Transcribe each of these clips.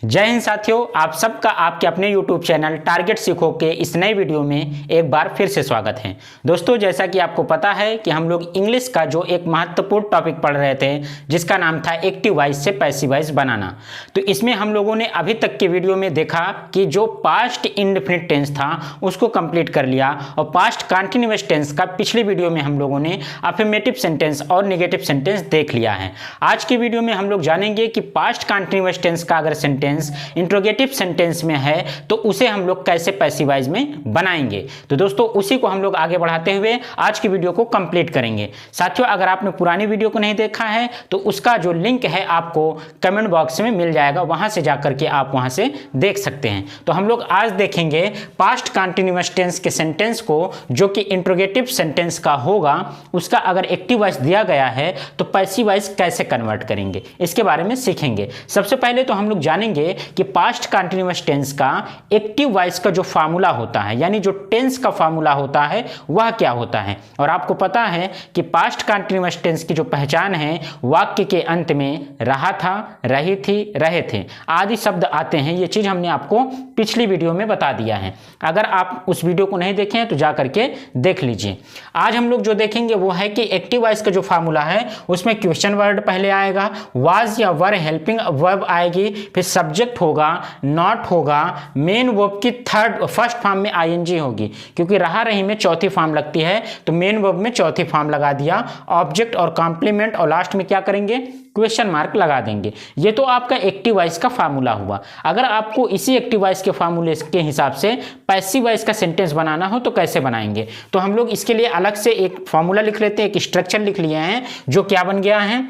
जय हिंद साथियों, आप सबका आपके अपने YouTube चैनल टारगेट सीखो के इस नए वीडियो में एक बार फिर से स्वागत है। दोस्तों, जैसा कि आपको पता है कि हम लोग इंग्लिश का जो एक महत्वपूर्ण टॉपिक पढ़ रहे थे जिसका नाम था एक्टिव वॉइस से पैसिव वॉइस बनाना। तो इसमें हम लोगों ने अभी तक के वीडियो में देखा कि जो पास्ट इंडेफिनिट टेंस था उसको कंप्लीट कर लिया और पास्ट कंटिन्यूअस टेंस का पिछले वीडियो में हम लोगों ने अफर्मेटिव सेंटेंस और नेगेटिव सेंटेंस देख लिया है। आज के वीडियो में हम लोग जानेंगे कि पास्ट कंटिन्यूअस टेंस का अगर सेंटेंस इंट्रोगेटिव सेंटेंस में है तो उसे हम लोग कैसे पैसिव वॉइस में बनाएंगे। तो दोस्तों, उसी को हम लोग आगे बढ़ाते हुए आज की वीडियो को कंप्लीट करेंगे। साथियों, अगर आपने पुरानी वीडियो को नहीं देखा है तो उसका जो लिंक है आपको कमेंट बॉक्स में मिल जाएगा, वहां से जाकर के आप वहां से देख सकते हैं। तो हम लोग आज देखेंगे पास्ट कंटिन्यूअस टेंस के सेंटेंस को जो कि इंट्रोगेटिव सेंटेंस का होगा, उसका अगर एक्टिव वॉइस दिया गया है तो पैसिव वॉइस कैसे कन्वर्ट करेंगे, इसके बारे में सीखेंगे। सबसे पहले तो हम लोग जानेंगे कि पास्ट कंटिन्यूअस टेंस का एक्टिव वॉइस का जो फार्मूला होता है, यानी जो टेंस का फार्मूला होता है वह क्या होता है। और आपको पता है कि पास्ट कंटिन्यूअस टेंस की जो पहचान है, वाक्य के अंत में रहा था, रही थी, रहे थे आदि शब्द आते हैं। ये चीज हमने आपको पिछली वीडियो में बता दिया है। अगर आप उस वीडियो को नहीं देखे हैं तो जा करके देख लीजिए। आज हम लोग जो देखेंगे वो है कि एक्टिव वॉइस का जो फार्मूला है उसमें क्वेश्चन वर्ड पहले आएगा, वाज या वर हेल्पिंग वर्ब आएगी, फिर सब्जेक्ट होगा, नॉट होगा, मेन वर्ब की फर्स्ट फॉर्म में आईएनजी होगी, क्योंकि रहा रही में चौथी फॉर्म लगती है तो मेन वर्ब में चौथी फॉर्म लगा दिया, ऑब्जेक्ट और कॉम्प्लीमेंट, और लास्ट में क्या करेंगे, क्वेश्चन मार्क लगा देंगे। ये तो आपका एक्टिव वॉइस का फार्मूला हुआ। अगर आपको इसी एक्टिव वॉइस के फार्मूले के हिसाब से पैसिव वॉइस का सेंटेंस बनाना हो तो कैसे बनाएंगे, तो हम लोग इसके लिए अलग से एक फार्मूला लिख लेते हैं, एक स्ट्रक्चर लिख लिए हैं जो क्या बन गया है।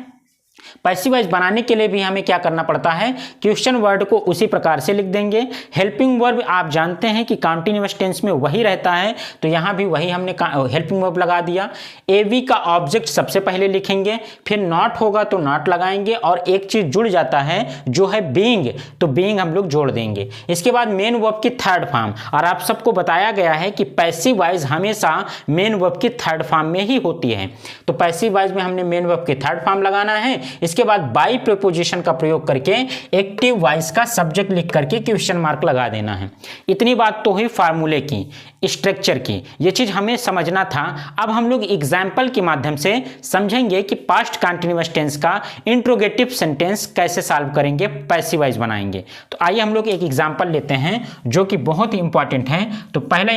पैसिव वॉइस बनाने के लिए भी हमें क्या करना पड़ता है, क्वेश्चन वर्ड को उसी प्रकार से लिख देंगे। हेल्पिंग वर्ब आप जानते हैं कि कंटीन्यूअस टेंस में वही रहता है, तो यहां भी वही हमने हेल्पिंग वर्ब लगा दिया। एवी का ऑब्जेक्ट सबसे पहले लिखेंगे, फिर नॉट होगा तो नॉट लगाएंगे, और एक चीज जुड़ जाता है जो है बीइंग, तो बीइंग हम लोग जोड़ देंगे। इसके बाद मेन वर्ब की थर्ड फॉर्म, और आप सबको बताया गया है कि पैसिव वॉइस हमेशा मेन वर्ब की थर्ड फॉर्म में ही होती है, तो पैसिव वॉइस में हमने मेन वर्ब की थर्ड फॉर्म लगाना है। इसके बाद बाई प्रीपोजिशन का प्रयोग करके एक्टिव वॉइस का सब्जेक्ट लिख करके क्वेश्चन मार्क लगा देना है। इतनी बात तो हुई फार्मूले की, स्ट्रक्चर की, ये चीज हमें समझना था। अब हम लोग एग्जाम्पल के माध्यम से समझेंगे कि पास्ट कंटिन्यूअस टेंस का इंट्रोगेटिव सेंटेंस कैसे सॉल्व करेंगे, पैसिव वॉइस बनाएंगे। तो आइए हम लोग एक एग्जाम्पल लेते हैं जो कि बहुत ही इंपॉर्टेंट है। तो पहला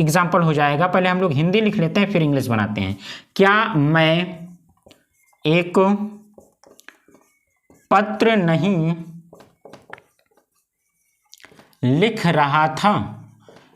एग्जाम्पल हो जाएगा, पहले हम लोग हिंदी लिख लेते हैं फिर इंग्लिश बनाते हैं। क्या मैं एक पत्र नहीं लिख रहा था,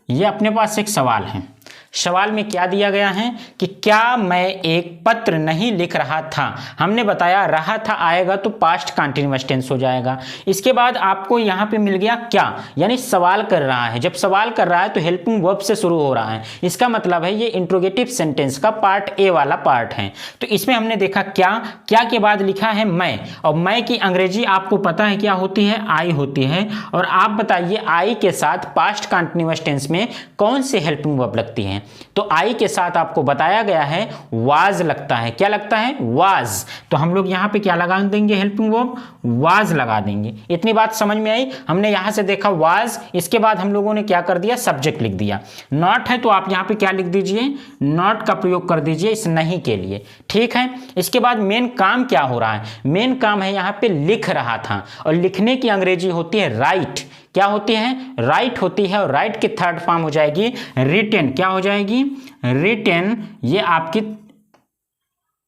यह अपने पास एक सवाल है। सवाल में क्या दिया गया है कि क्या मैं एक पत्र नहीं लिख रहा था। हमने बताया रहा था आएगा तो पास्ट कंटीन्यूअस टेंस हो जाएगा। इसके बाद आपको यहां पे मिल गया क्या, यानी सवाल कर रहा है। जब सवाल कर रहा है तो हेल्पिंग वर्ब से शुरू हो रहा है, इसका मतलब है ये इंट्रोगेटिव सेंटेंस का पार्ट ए वाला पार्ट है। तो इसमें हमने देखा क्या, क्या के बाद लिखा है मैं, और मैं की अंग्रेजी आपको पता है क्या होती है, आई होती है। और आप बताइए आई के साथ पास्ट कंटीन्यूअस टेंस में कौन सी हेल्पिंग वर्ब लगती है। तो आई के साथ आपको बताया गया है वाज लगता है। क्या लगता है, वाज। तो हम लोग यहां पे क्या लगा देंगे, हेल्पिंग वर्ब वाज लगा देंगे। इतनी बात समझ में आई। हमने यहां से देखा वाज, इसके बाद हम लोगों ने क्या कर दिया, सब्जेक्ट लिख दिया। नॉट है तो आप यहां पे क्या लिख दीजिए, नॉट का प्रयोग कर दीजिए इस नहीं के लिए, ठीक है। इसके बाद मेन काम क्या हो रहा है, मेन काम है यहां पे लिख रहा था, और लिखने की अंग्रेजी होती है राइट। क्या होती है, राइट होती है, और राइट की थर्ड फॉर्म हो जाएगी रिटेन। क्या हो जाएगी, रिटेन। ये आपकी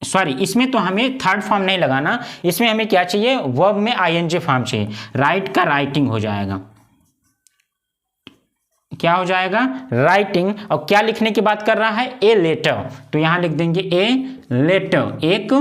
सॉरी, इसमें तो हमें थर्ड फॉर्म नहीं लगाना, इसमें हमें क्या चाहिए, वर्ब में आईएनजी फॉर्म चाहिए। राइट का राइटिंग हो जाएगा। क्या हो जाएगा, राइटिंग। और क्या लिखने की बात कर रहा है, ए लेटर, तो यहां लिख देंगे ए लेटर, एक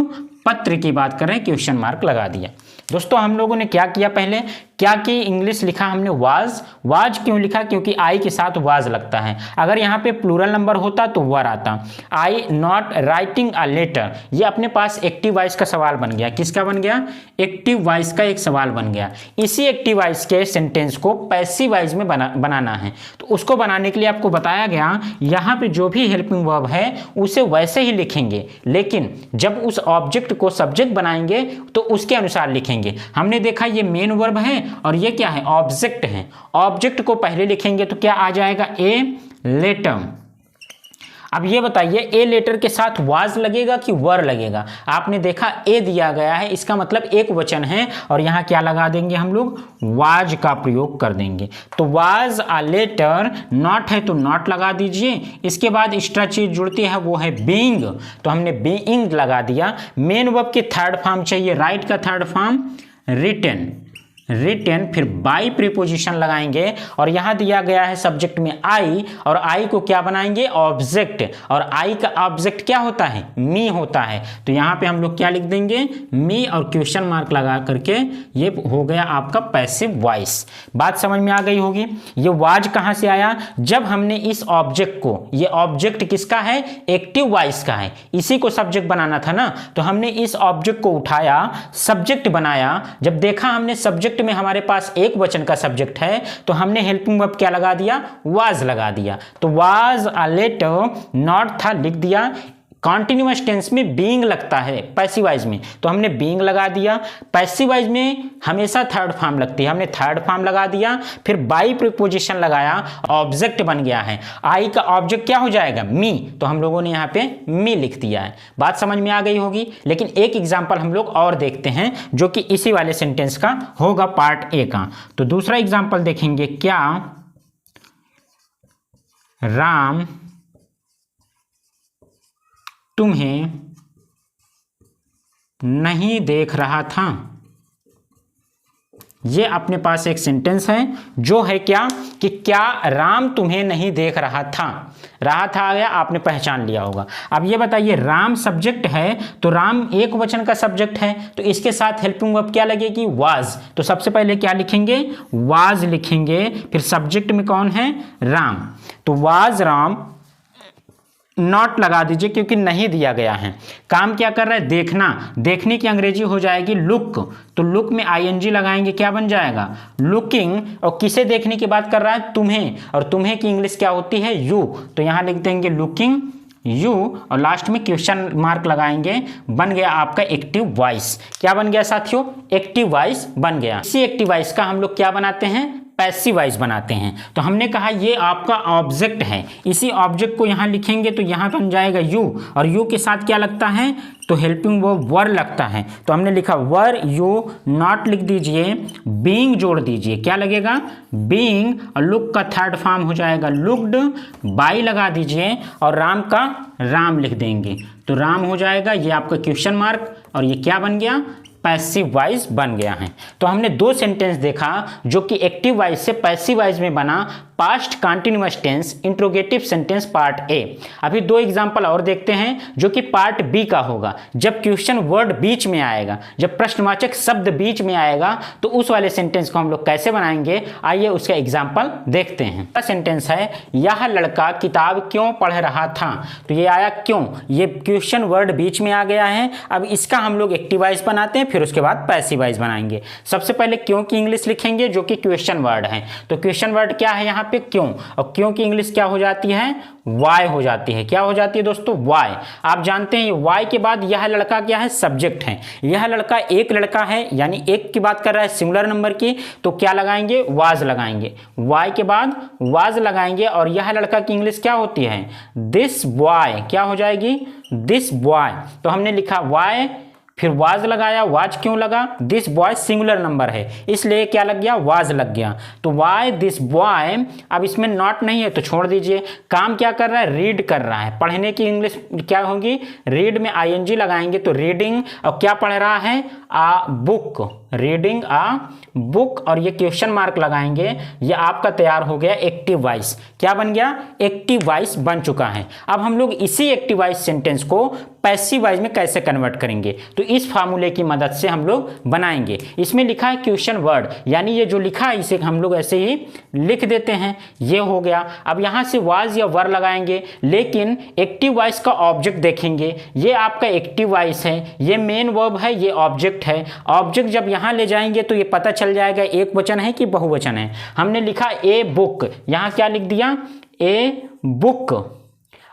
पत्र की बात कर रहे हैं, क्वेश्चन मार्क लगा दिया। दोस्तों, हम लोगों ने क्या किया, पहले क्या की इंग्लिश लिखा हमने वाज क्यों लिखा, क्योंकि आई के साथ वाज लगता है। अगर यहाँ पे प्लूरल नंबर होता तो वर आता। आई नॉट राइटिंग अ लेटर, ये अपने पास एक्टिव वॉइस का सवाल बन गया। किसका बन गया? एक्टिव वॉइस का एक सवाल बन गया। इसी एक्टिव वॉइस के सेंटेंस को पैसिव वॉइस में बनाना है। तो उसको बनाने के लिए आपको बताया गया यहाँ पे जो भी हेल्पिंग वर्ब है उसे वैसे ही लिखेंगे, लेकिन जब उस ऑब्जेक्ट को सब्जेक्ट बनाएंगे तो उसके अनुसार लिखेंगे। हमने देखा ये मेन वर्ब है और ये क्या है? ऑब्जेक्ट है। ऑब्जेक्ट को पहले लिखेंगे तो क्या आ जाएगा? A letter. अब ये बताइए ए लेटर के साथ वाज लगेगा कि वर लगेगा? आपने देखा ए दिया गया है, इसका मतलब एक वचन है और यहाँ क्या लगा देंगे हम लोग? वाज का प्रयोग कर देंगे। तो वाज अ लेटर, नॉट है तो नॉट लगा दीजिए। इसके बाद एक्स्ट्रा चीज जुड़ती है वो है बीइंग, तो हमने बीइंग लगा दिया। मेन वर्ब की थर्ड फॉर्म चाहिए, राइट का थर्ड फॉर्म रिटन, फिर बाई प्रीपोजिशन लगाएंगे और यहां दिया गया है सब्जेक्ट में आई, और आई को क्या बनाएंगे? ऑब्जेक्ट, और आई का ऑब्जेक्ट क्या होता है? मी होता है। तो यहां पे हम लोग क्या लिख देंगे? मी, और क्वेश्चन मार्क लगा करके ये हो गया आपका पैसिव वॉइस। बात समझ में आ गई होगी। ये वाज कहां से आया? जब हमने इस ऑब्जेक्ट को, ये ऑब्जेक्ट किसका है? एक्टिव वॉइस का है, इसी को सब्जेक्ट बनाना था ना, तो हमने इस ऑब्जेक्ट को उठाया, सब्जेक्ट बनाया। जब देखा हमने सब्जेक्ट में हमारे पास एक वचन का सब्जेक्ट है तो हमने हेल्पिंग वर्ब क्या लगा दिया? वाज लगा दिया। तो वाज अ लेटर, नॉट था लिख दिया। कॉन्टिन्यूअस टेंस में बीइंग लगता है पैसिव वॉइस में, तो हमने बीइंग लगा दिया। पैसिव वॉइस में हमेशा थर्ड फॉर्म लगती है, हमने थर्ड फॉर्म लगा दिया। फिर बाई प्रीपोजिशन लगाया, ऑब्जेक्ट बन गया है। आई का ऑब्जेक्ट क्या हो जाएगा? मी, तो हम लोगों ने यहाँ पे मी लिख दिया है। बात समझ में आ गई होगी। लेकिन एक एग्जाम्पल हम लोग और देखते हैं जो कि इसी वाले सेंटेंस का होगा, पार्ट ए का। तो दूसरा एग्जाम्पल देखेंगे, क्या राम तुम्हें नहीं देख रहा था? ये अपने पास एक सेंटेंस है जो है क्या कि क्या राम तुम्हें नहीं देख रहा था। रहा था आ गया, आपने पहचान लिया होगा। अब ये बताइए, राम सब्जेक्ट है तो राम एक वचन का सब्जेक्ट है, तो इसके साथ हेल्पिंग वर्ब क्या लगेगी? वाज। तो सबसे पहले क्या लिखेंगे? वाज लिखेंगे। फिर सब्जेक्ट में कौन है? राम। तो वाज राम, नॉट लगा दीजिए क्योंकि नहीं दिया गया है। काम क्या कर रहा है? देखना। देखने की अंग्रेजी हो जाएगी लुक, तो लुक में आईएनजी लगाएंगे, क्या बन जाएगा? लुकिंग। और किसे देखने की बात कर रहा है? तुम्हें, और तुम्हें की इंग्लिश क्या होती है? यू, तो यहां लिख देंगे लुकिंग यू, और लास्ट में क्वेश्चन मार्क लगाएंगे। बन गया आपका एक्टिव वॉइस। क्या बन गया साथियों? एक्टिव वॉइस बन गया। इसी एक्टिव वॉइस का हम लोग क्या बनाते हैं? पैसिव वॉइस बनाते हैं। तो हमने कहा ये आपका ऑब्जेक्ट है, इसी ऑब्जेक्ट को यहां लिखेंगे तो यहां बन जाएगा यू, और यू के साथ क्या लगता है? तो हेल्पिंग वर्ब वर लगता है। तो हमने लिखा वर यू, नॉट लिख दीजिए, बीइंग जोड़ दीजिए, क्या लगेगा? बीइंग, और लुक का थर्ड फॉर्म हो जाएगा लुक्ड, बाई लगा दीजिए और राम का राम लिख देंगे, तो राम हो जाएगा। ये आपका क्वेश्चन मार्क, और ये क्या बन गया? पैसिव वॉइस बन गया है। तो हमने दो सेंटेंस देखा जो कि एक्टिव वॉइस से पैसिव वॉइस में बना, past continuous tense, interrogative sentence part A. अभी दो एग्जांपल और देखते हैं जो कि पार्ट बी का होगा। जब क्वेश्चन वर्ड बीच में आएगा, जब प्रश्नवाचक शब्द बीच में आएगा, तो उस वाले सेंटेंस को हम लोग कैसे बनाएंगे, आइए उसका एग्जाम्पल देखते हैं। सेंटेंस है, यह लड़का किताब क्यों पढ़ रहा था। तो ये आया क्यों, ये क्वेश्चन वर्ड बीच में आ गया है। अब इसका हम लोग एक्टिव वॉइस बनाते हैं, फिर उसके बाद पैसिव वॉइस बनाएंगे। सबसे पहले क्यों की इंग्लिश लिखेंगे जो कि क्वेश्चन वर्ड है। तो क्वेश्चन वर्ड क्या है यहाँ पे? क्यों। और क्यों की इंग्लिश क्या हो जाती है? वाई हो जाती है। क्या हो जाती है दोस्तों? वाई। आप जानते हैं वाई के बाद यह लड़का क्या है? सब्जेक्ट है। यह लड़का एक लड़का है, यानी एक की बात कर रहा है, सिंगुलर नंबर की, तो क्या लगाएंगे? वाज लगाएंगे। वाई के बाद वाज लगाएंगे, और यह लड़का की इंग्लिश क्या होती है? This boy. क्या हो जाएगी? This boy. तो हमने लिखा वाई, फिर वाज लगाया। वाज क्यों लगा? दिस बॉय सिंगुलर नंबर है, इसलिए क्या लग गया? वाज लग गया। तो वाई दिस बॉय। अब इसमें नॉट नहीं है तो छोड़ दीजिए। काम क्या कर रहा है? रीड कर रहा है। पढ़ने की इंग्लिश क्या होगी? रीड में आईएनजी लगाएंगे तो रीडिंग। और क्या पढ़ रहा है? आ बुक, रीडिंग आ बुक, और ये क्वेश्चन मार्क लगाएंगे। ये आपका तैयार हो गया एक्टिव वॉइस। क्या बन गया? एक्टिव वॉइस बन चुका है। अब हम लोग इसी एक्टिव वॉइस सेंटेंस को पैसिव वॉइस में कैसे कन्वर्ट करेंगे, तो इस फार्मूले की मदद से हम लोग बनाएंगे। इसमें लिखा है क्वेश्चन वर्ड, यानी ये जो लिखा है इसे हम लोग ऐसे ही लिख देते हैं, ये हो गया। अब यहाँ से वाज या वर लगाएंगे, लेकिन एक्टिव वॉइस का ऑब्जेक्ट देखेंगे, ये आपका एक्टिव वॉइस है, ये मेन वर्ब है, ये ऑब्जेक्ट है। ऑब्जेक्ट जब यहाँ ले जाएंगे तो ये पता चल जाएगा एक वचन है कि बहुवचन है। हमने लिखा ए बुक, यहाँ क्या लिख दिया, ए बुक।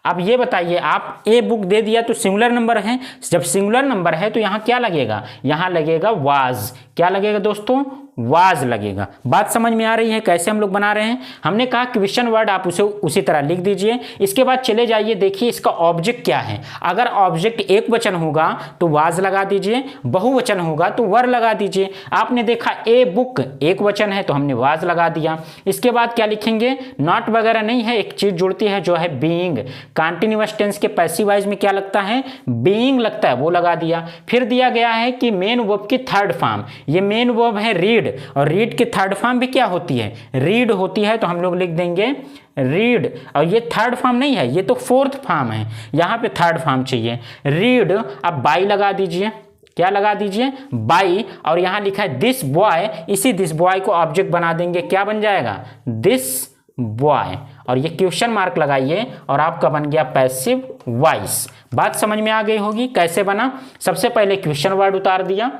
अब ये बताइए, आप ए बुक दे दिया तो सिंगुलर नंबर है, जब सिंगुलर नंबर है तो यहाँ क्या लगेगा, यहाँ लगेगा वाज। क्या लगेगा दोस्तों, वाज लगेगा। बात समझ में आ रही है कैसे हम लोग बना रहे हैं। हमने कहा क्वेश्चन वर्ड आप उसे उसी तरह लिख दीजिए। इसके बाद चले जाइए, देखिए इसका ऑब्जेक्ट क्या है। अगर ऑब्जेक्ट एक वचन होगा तो वाज लगा दीजिए, बहुवचन होगा तो वर लगा दीजिए। आपने देखा ए बुक एक वचन है तो हमने वाज लगा दिया। इसके बाद क्या लिखेंगे, नॉट वगैरह नहीं है, एक चीज जुड़ती है जो है बीइंग। कंटीन्यूअस टेंस के पैसिव वॉइस में क्या लगता है, बीइंग लगता है, वो लगा दिया। फिर दिया गया है कि मेन वर्ब की थर्ड फॉर्म, ये मेन वर्ब है रीड, और रीड की थर्ड फॉर्म भी क्या होती है, रीड होती है, तो हम लोग लिख देंगे रीड। और ये थर्ड फॉर्म नहीं है, ये तो फोर्थ फॉर्म है, यहाँ पे थर्ड फॉर्म चाहिए, रीड। अब बाई लगा दीजिए, क्या लगा दीजिए, बाई। और यहाँ लिखा है दिस बॉय, इसी दिस बॉय को ऑब्जेक्ट बना देंगे, क्या बन जाएगा, दिस बॉय। और ये क्वेश्चन मार्क लगाइए और आपका बन गया पैसिव वॉइस। बात समझ में आ गई होगी कैसे बना। सबसे पहले क्वेश्चन वर्ड उतार दिया,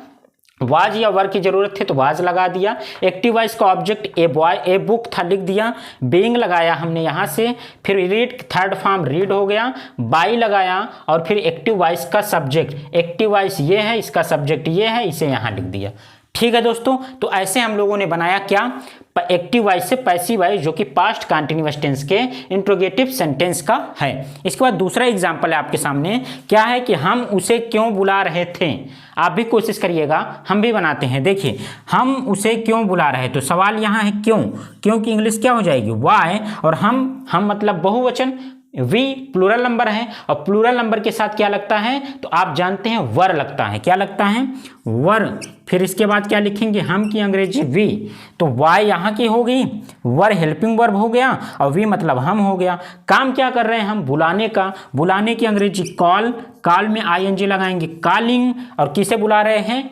वाज या वर की जरूरत थी तो वाज लगा दिया। एक्टिव वॉइस का object a boy a book था, लिख दिया। बीइंग लगाया हमने यहाँ से, फिर रीड थर्ड फॉर्म रीड हो गया, बाई लगाया, और फिर एक्टिव वॉइस का सब्जेक्ट, एक्टिव वॉइस ये है, इसका सब्जेक्ट ये है, इसे यहाँ लिख दिया। ठीक है दोस्तों, तो ऐसे हम लोगों ने बनाया क्या, एक्टिव वॉइस से पैसिव वॉइस, जो कि पास्ट कंटीन्यूअस टेंस के इंट्रोगेटिव सेंटेंस का है। इसके बाद दूसरा एग्जांपल है आपके सामने, क्या है कि हम उसे क्यों बुला रहे थे। आप भी कोशिश करिएगा, हम भी बनाते हैं। देखिए, हम उसे क्यों बुला रहे, तो सवाल यहाँ है क्यों, क्योंकि इंग्लिश क्या हो जाएगी, वाई, और हम मतलब बहुवचन, वी प्लूरल नंबर है, और प्लूरल नंबर के साथ क्या लगता है, तो आप जानते हैं वर लगता है। क्या लगता है, वर। फिर इसके बाद क्या लिखेंगे, हम की अंग्रेजी वी, तो वाई यहाँ की हो गई, वर हेल्पिंग वर्ब हो गया, और वी मतलब हम हो गया। काम क्या कर रहे हैं हम, बुलाने का, बुलाने की अंग्रेजी कॉल, कॉल में आईएनजी लगाएंगे, कॉलिंग। और किसे बुला रहे हैं,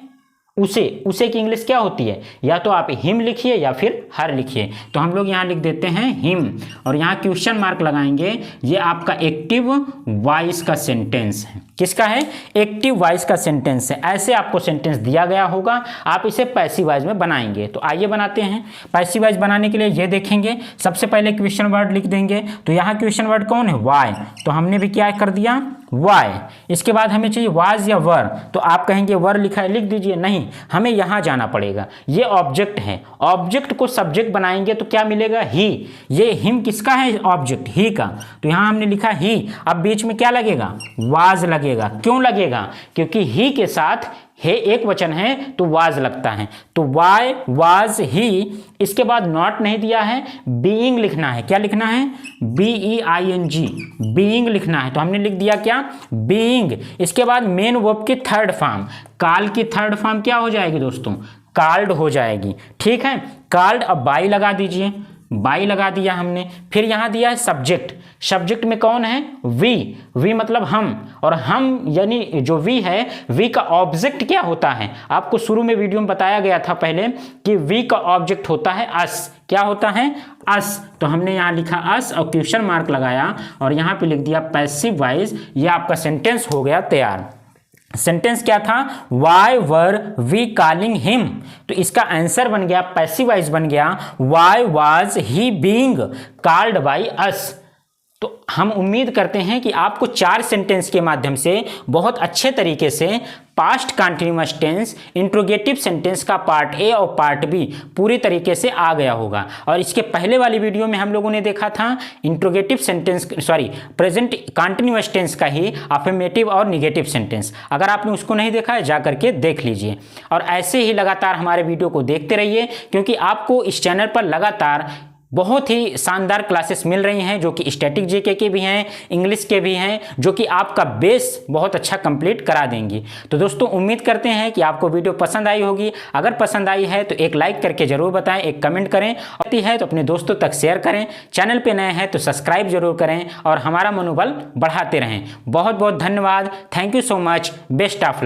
उसे, उसे की इंग्लिश क्या होती है, या तो आप हिम लिखिए या फिर हर लिखिए, तो हम लोग यहाँ लिख देते हैं हिम, और यहाँ क्वेश्चन मार्क लगाएंगे। ये आपका एक्टिव वॉइस का सेंटेंस है। किसका है, एक्टिव वॉइस का सेंटेंस है। ऐसे आपको सेंटेंस दिया गया होगा, आप इसे पैसिव वॉइस में बनाएंगे। तो आइए बनाते हैं। पैसिव वॉइस बनाने के लिए ये देखेंगे, सबसे पहले क्वेश्चन वर्ड लिख देंगे। तो यहाँ क्वेश्चन वर्ड कौन है, वाई, तो हमने भी क्या कर दिया, वाई। इसके बाद हमें चाहिए वाज या वर, तो आप कहेंगे वर लिखा है, लिख दीजिए। नहीं, हमें यहाँ जाना पड़ेगा, ये ऑब्जेक्ट है, ऑब्जेक्ट को सब्जेक्ट बनाएंगे तो क्या मिलेगा, ही। ये हिम किसका है, ऑब्जेक्ट ही का, तो यहाँ हमने लिखा ही। अब बीच में क्या लगेगा, वाज लगेगा। क्यों लगेगा, क्योंकि ही के साथ हे एक वचन है तो वाज लगता है, तो वाई वाज ही। इसके बाद नॉट नहीं दिया है, बीइंग लिखना है। क्या लिखना है, बीईआईएनजी, बीइंग लिखना है, तो हमने लिख दिया क्या, बीइंग। इसके बाद मेन वर्ब की थर्ड फॉर्म, काल की थर्ड फॉर्म क्या हो जाएगी दोस्तों, कॉल्ड हो जाएगी। ठीक है, कॉल्ड। अब बाई लगा दीजिए, बाई लगा दिया हमने। फिर यहाँ दिया है सब्जेक्ट, सब्जेक्ट में कौन है, वी, वी मतलब हम, और हम यानी जो वी है, वी का ऑब्जेक्ट क्या होता है, आपको शुरू में वीडियो में बताया गया था पहले कि वी का ऑब्जेक्ट होता है अस। क्या होता है, अस। तो हमने यहाँ लिखा अस और क्वेश्चन मार्क लगाया, और यहाँ पे लिख दिया पैसिव वॉइस। ये आपका सेंटेंस हो गया तैयार। सेंटेंस क्या था, why were we calling him, तो इसका आंसर बन गया, पैसिव वॉइस बन गया, why was he being called by us. तो हम उम्मीद करते हैं कि आपको 4 सेंटेंस के माध्यम से बहुत अच्छे तरीके से past continuous tense, interrogative sentence का पार्ट ए और पार्ट बी पूरी तरीके से आ गया होगा। और इसके पहले वाली वीडियो में हम लोगों ने देखा था interrogative sentence, present continuous tense का ही अफर्मेटिव और निगेटिव सेंटेंस। अगर आपने उसको नहीं देखा है, जा करके देख लीजिए। और ऐसे ही लगातार हमारे वीडियो को देखते रहिए, क्योंकि आपको इस चैनल पर लगातार बहुत ही शानदार क्लासेस मिल रही हैं जो कि स्टैटिक जीके के भी हैं, इंग्लिश के भी हैं, जो कि आपका बेस बहुत अच्छा कंप्लीट करा देंगी। तो दोस्तों उम्मीद करते हैं कि आपको वीडियो पसंद आई होगी। अगर पसंद आई है तो एक लाइक करके जरूर बताएं, एक कमेंट करें, और है तो अपने दोस्तों तक शेयर करें। चैनल पे नए हैं तो सब्सक्राइब जरूर करें और हमारा मनोबल बढ़ाते रहें। बहुत बहुत धन्यवाद। Thank you so much. Best of luck.